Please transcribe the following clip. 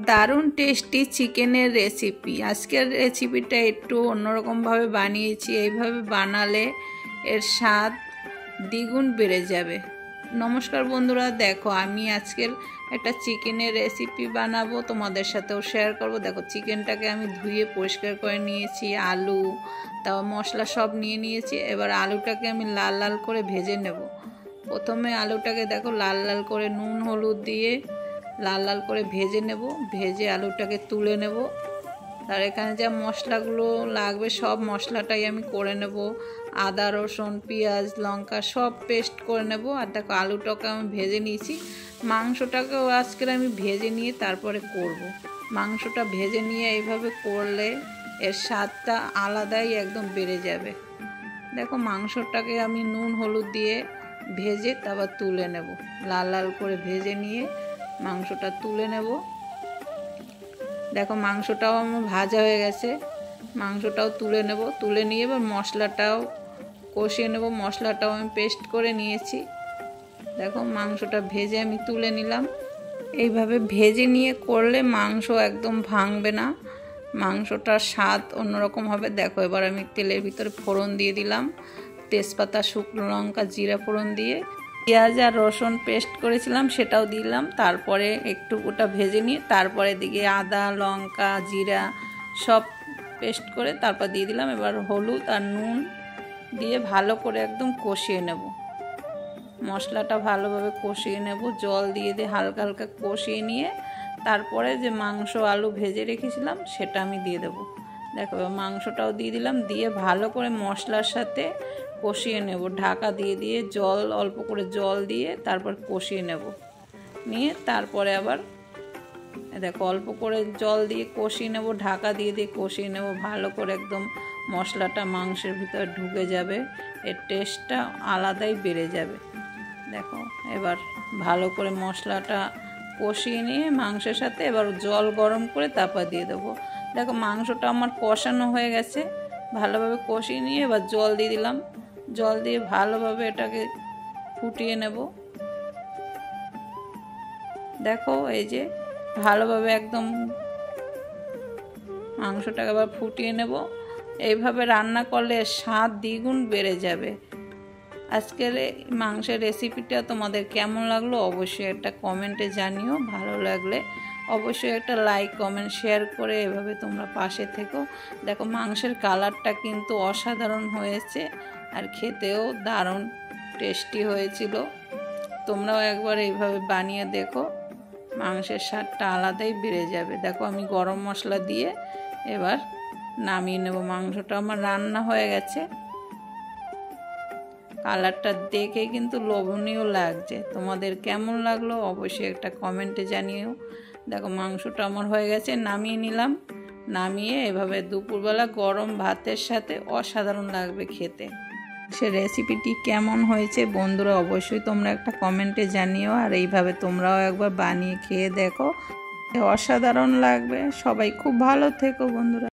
দারুণ টেস্টি চিকেনের রেসিপি। আজকের রেসিপিটা একটু অন্যরকমভাবে বানিয়েছি। এইভাবে বানালে এর স্বাদ দ্বিগুণ বেড়ে যাবে। নমস্কার বন্ধুরা, দেখো আমি আজকের একটা চিকেনের রেসিপি বানাবো, তোমাদের সাথেও শেয়ার করব। দেখো চিকেনটাকে আমি ধুয়ে পরিষ্কার করে নিয়েছি, আলু তারপর মশলা সব নিয়ে নিয়েছি। এবার আলুটাকে আমি লাল লাল করে ভেজে নেব। প্রথমে আলুটাকে দেখো লাল লাল করে নুন হলুদ দিয়ে লাল লাল করে ভেজে নেব। ভেজে আলুটাকে তুলে নেব। তার এখানে যা মশলাগুলো লাগবে সব মশলাটাই আমি করে নেব। আদা রসুন পেঁয়াজ লঙ্কা সব পেস্ট করে নেব। আর দেখো আলুটাকে আমি ভেজে নিয়েছি। মাংসটাকেও আজকে আমি ভেজে নিয়ে তারপরে করব। মাংসটা ভেজে নিয়ে এইভাবে করলে এর স্বাদটা আলাদাই একদম বেড়ে যাবে। দেখো মাংসটাকে আমি নুন হলুদ দিয়ে ভেজে তারপর তুলে নেব। লাল লাল করে ভেজে নিয়ে মাংসটা তুলে নেব। দেখো মাংসটাও আমার ভাজা হয়ে গেছে, মাংসটাও তুলে নেব। তুলে নিয়ে এবার মশলাটাও কষিয়ে নেব। মশলাটাও আমি পেস্ট করে নিয়েছি। দেখো মাংসটা ভেজে আমি তুলে নিলাম। এইভাবে ভেজে নিয়ে করলে মাংস একদম ভাঙবে না, মাংসটার স্বাদ অন্যরকম হবে। দেখো এবার আমি তেলের ভিতরে ফোড়ন দিয়ে দিলাম, তেজপাতা শুকনো লঙ্কা জিরা ফোড়ন দিয়ে পেঁয়াজ আর রসুন পেস্ট করেছিলাম সেটাও দিলাম। তারপরে একটু ওটা ভেজে নিয়ে তারপরে দিকে আদা লঙ্কা জিরা সব পেস্ট করে তারপর দিয়ে দিলাম। এবার হলুদ আর নুন দিয়ে ভালো করে একদম কষিয়ে নেব। মশলাটা ভালোভাবে কষিয়ে নেব, জল দিয়ে হালকা হালকা কষিয়ে নিয়ে তারপরে যে মাংস আলু ভেজে রেখেছিলাম সেটা আমি দিয়ে দেবো। দেখো মাংসটাও দিয়ে দিলাম, দিয়ে ভালো করে মশলার সাথে কষিয়ে নেব। ঢাকা দিয়ে দিয়ে জল অল্প করে জল দিয়ে তারপর কষিয়ে নেব। নিয়ে তারপরে আবার দেখো অল্প করে জল দিয়ে কষিয়ে নেব, ঢাকা দিয়ে দিয়ে কষিয়ে নেব। ভালো করে একদম মশলাটা মাংসের ভিতরে ঢুকে যাবে, এর টেস্টটা আলাদাই বেড়ে যাবে। দেখো এবার ভালো করে মশলাটা কষিয়ে নিয়ে মাংসের সাথে এবার জল গরম করে তারপর দিয়ে দেবো। দেখো মাংসটা আমার কষানো হয়ে গেছে, ভালোভাবে কষিয়ে নিয়ে এবার জল দিয়ে দিলাম। জল দিয়ে ভালোভাবে এটাকে ফুটিয়ে নেব। দেখো এই যে ভালোভাবে একদম মাংসটাকে আবার ফুটিয়ে নেব। এইভাবে রান্না করলে স্বাদ দ্বিগুণ বেড়ে যাবে। আজকের মাংসের রেসিপিটা তোমাদের কেমন লাগলো অবশ্যই একটা কমেন্টে জানিও। ভালো লাগলে অবশ্যই একটা লাইক কমেন্ট শেয়ার করে এভাবে তোমরা পাশে থেকো। দেখো মাংসের কালারটা কিন্তু অসাধারণ হয়েছে আর খেতেও দারুণ টেস্টি হয়েছিল। তোমরাও একবার এইভাবে বানিয়ে দেখো, মাংসের স্বাদটা আলাদাই বেড়ে যাবে। দেখো আমি গরম মশলা দিয়ে এবার নামিয়ে নেব। মাংসটা আমার রান্না হয়ে গেছে। কালারটা দেখে কিন্তু লোভনীয় লাগছে। তোমাদের কেমন লাগলো অবশ্যই একটা কমেন্টে জানিও। দেখো মাংসটা আমার হয়ে গেছে, নামিয়ে নিলাম। নামিয়ে এভাবে দুপুরবেলা গরম ভাতের সাথে অসাধারণ লাগবে খেতে। সে রেসিপিটি কেমন হয়েছে বন্ধুরা অবশ্যই তোমরা একটা কমেন্টে জানিও। আর এইভাবে তোমরাও একবার বানিয়ে খেয়ে দেখো, অসাধারণ লাগবে। সবাই খুব ভালো থেকো বন্ধুরা।